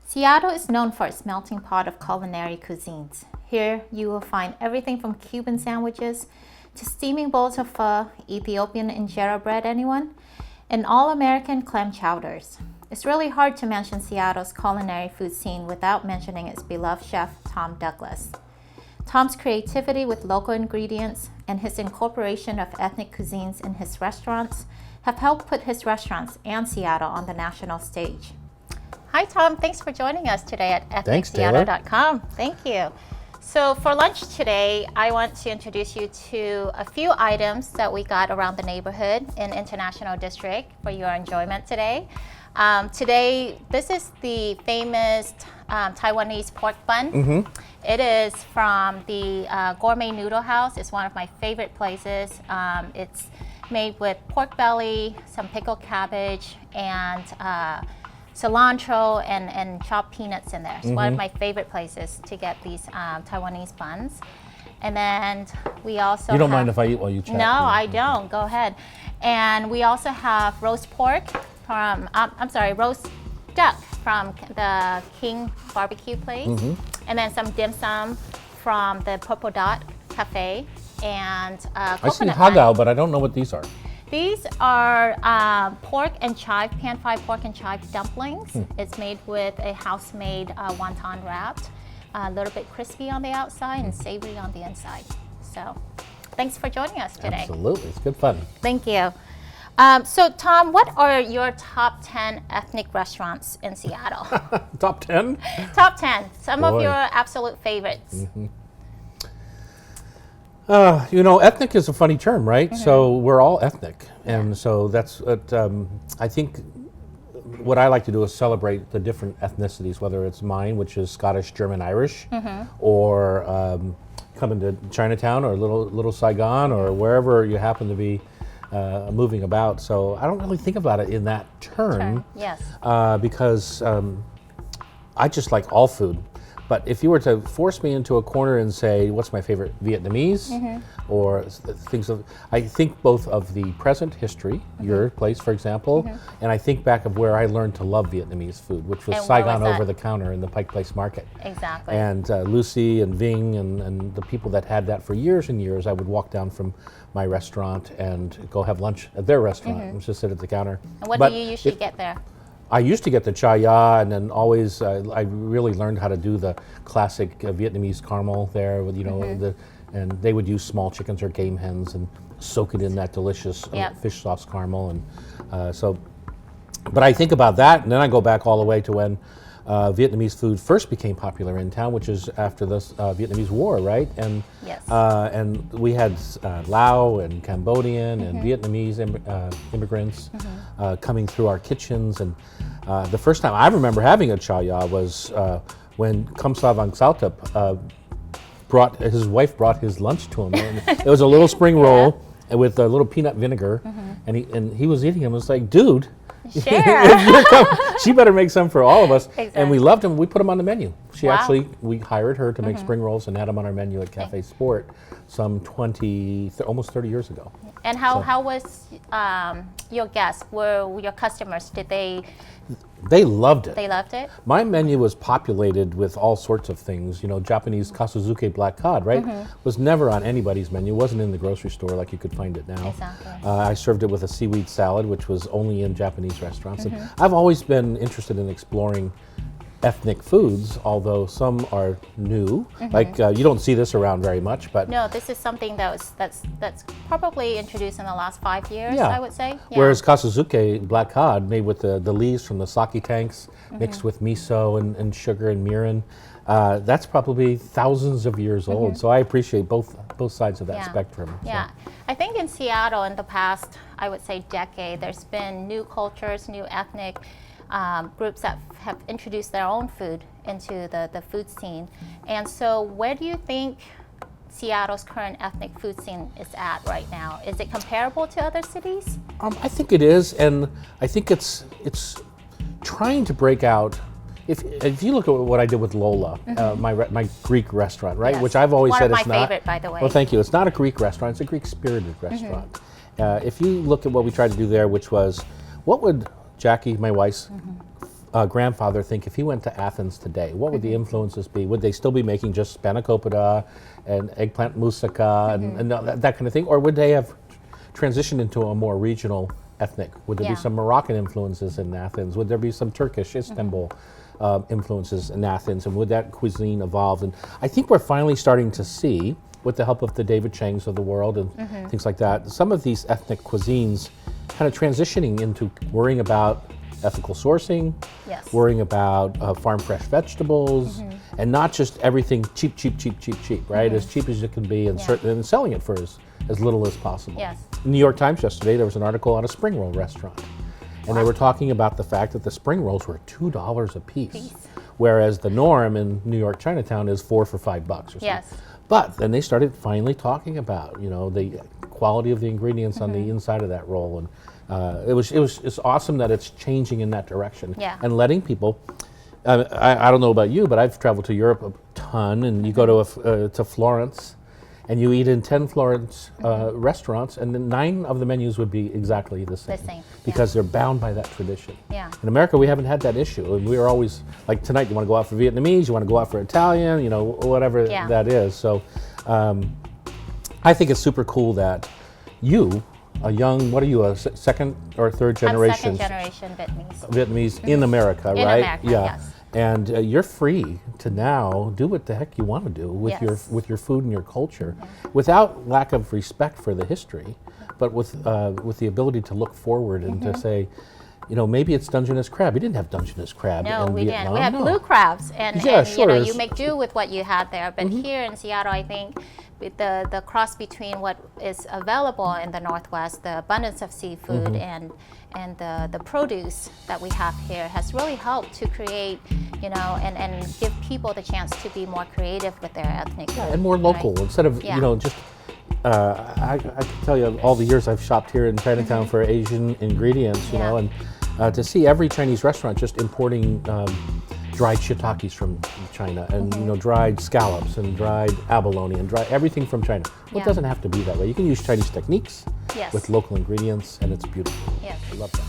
Seattle is known for its melting pot of culinary cuisines. Here you will find everything from Cuban sandwiches to steaming bowls of pho, Ethiopian injera bread, anyone? And all-American clam chowders. It's really hard to mention Seattle's culinary food scene without mentioning its beloved chef, Tom Douglas. Tom's creativity with local ingredients and his incorporation of ethnic cuisines in his restaurants have helped put his restaurants and Seattle on the national stage. Hi, Tom. Thanks for joining us today at ethnicseattle.com. Thank you. So for lunch today, I want to introduce you to a few items that we got around the neighborhood in International District for your enjoyment today. Today, this is the famous Taiwanese pork bun. It is from the Gourmet Noodle House. It's one of my favorite places. It's made with pork belly, some pickled cabbage, and cilantro and chopped peanuts in there. It's one of my favorite places to get these Taiwanese buns. And then we also You don't mind if I eat while you chat? No, I don't. Go ahead. And we also have roast pork from, roast duck from the King barbecue place. And then some dim sum from the Purple Dot Cafe. And I see hagao, but I don't know what these are. These are pork and chive, pan-fried pork and chive dumplings. It's made with a house-made wonton wrapped, a little bit crispy on the outside and savory on the inside. So thanks for joining us today. Absolutely, it's good fun. Thank you. So Tom, what are your top 10 ethnic restaurants in Seattle? Top 10? Top 10, some Boy. of your absolute favorites. Ethnic is a funny term, right? So we're all ethnic. And so that's what I think what I like to do is celebrate the different ethnicities, whether it's mine, which is Scottish, German, Irish, or coming to Chinatown or Little Saigon or wherever you happen to be moving about. So I don't really think about it in that term. Yes. Because I just like all food. But if you were to force me into a corner and say, what's my favorite Vietnamese or things of, I think both of the present history, your place, for example, and I think back of where I learned to love Vietnamese food, which was And Saigon where was over that? the counter in the Pike Place Market. Exactly. And Lucy and Ving and the people that had that for years and years, I would walk down from my restaurant and go have lunch at their restaurant and just sit at the counter. And what do you usually get there? I used to get the chai ya, and then always I really learned how to do the classic Vietnamese caramel there with and they would use small chickens or game hens and soak it in that delicious fish sauce caramel, and but I think about that, and then I go back all the way to when Vietnamese food first became popular in town, which is after the Vietnamese War, right? And and we had Lao and Cambodian and Vietnamese immigrants coming through our kitchens, and the first time I remember having a chai ya was when Kam Sa Vang Sautup his wife brought his lunch to him. And it was a little spring roll with a little peanut vinegar, and he was eating them. It was like, dude. Share. She better make some for all of us. Exactly. And we loved them. We put them on the menu. Wow. We hired her to make spring rolls and had them on our menu at Cafe Sport some almost 30 years ago. And how was your guests? Were your customers, They loved it. they loved it? My menu was populated with all sorts of things. Japanese kasuzuke black cod, right? Was never on anybody's menu. Wasn't in the grocery store like you could find it now. Exactly. I served it with a seaweed salad, which was only in Japanese restaurants. And I've always been interested in exploring ethnic foods, although some are new. Like you don't see this around very much, but No, this is something that's probably introduced in the last 5 years, Yeah. I would say. Yeah. Whereas kasuzuke black cod, made with the leaves from the sake tanks, mixed with miso and sugar and mirin, that's probably thousands of years old. So I appreciate both sides of that spectrum. So. Yeah, I think in Seattle in the past, I would say decade, there's been new cultures, new ethnic groups that have introduced their own food into the food scene. And so where do you think Seattle's current ethnic food scene is at right now? Is it comparable to other cities? I think it is, and I think it's trying to break out. If you look at what I did with Lola, my Greek restaurant, right, Yes. which I've always One said of is my not. favorite, by the way. Well, thank you. It's not a Greek restaurant; it's a Greek-spirited restaurant. If you look at what we tried to do there, which was, what would Jackie, my wife's grandfather think if he went to Athens today, what would the influences be? Would they still be making just spanakopita and eggplant moussaka and that kind of thing? Or would they have transitioned into a more regional ethnic? Would there be some Moroccan influences in Athens? Would there be some Turkish, Istanbul influences in Athens? And would that cuisine evolve? And I think we're finally starting to see, with the help of the David Changs of the world and things like that, some of these ethnic cuisines kind of transitioning into worrying about ethical sourcing, worrying about farm fresh vegetables, and not just everything cheap, right? As cheap as it can be, and and selling it for as little as possible. Yes. In the New York Times yesterday, there was an article on a spring roll restaurant, and they were talking about the fact that the spring rolls were $2 a piece, whereas the norm in New York Chinatown is $4 for $5 or something. Yes. But then they started finally talking about, you know, the quality of the ingredients on the inside of that roll, and it's awesome that it's changing in that direction and letting people. I don't know about you, but I've traveled to Europe a ton, and you go to Florence, and you eat in 10 Florence restaurants, and then 9 of the menus would be exactly the same because they're bound by that tradition. Yeah. In America, we haven't had that issue, and we are always like, tonight, you want to go out for Vietnamese, you want to go out for Italian, you know, whatever that is. So I think it's super cool that you, a young, what are you, a second or third generation? I'm second generation Vietnamese. Vietnamese in America, right? In America, yes. And you're free to now do what the heck you want to do with your food and your culture, without lack of respect for the history, but with the ability to look forward and to say, you know, maybe it's Dungeness crab. You didn't have Dungeness crab in we Vietnam. didn't. We had blue crabs, and sure, you know, you make do with what you had there. But here in Seattle, I think with the cross between what is available in the Northwest, the abundance of seafood and the produce that we have here has really helped to create, you know, and give people the chance to be more creative with their ethnic food. And more local, instead of, you know, just, I can tell you all the years I've shopped here in Chinatown for Asian ingredients, you know, and to see every Chinese restaurant just importing dried shiitakes from China, and you know, dried scallops and dried abalone and dried everything from China. Well, it doesn't have to be that way. You can use Chinese techniques with local ingredients, and it's beautiful. Yes. I love that.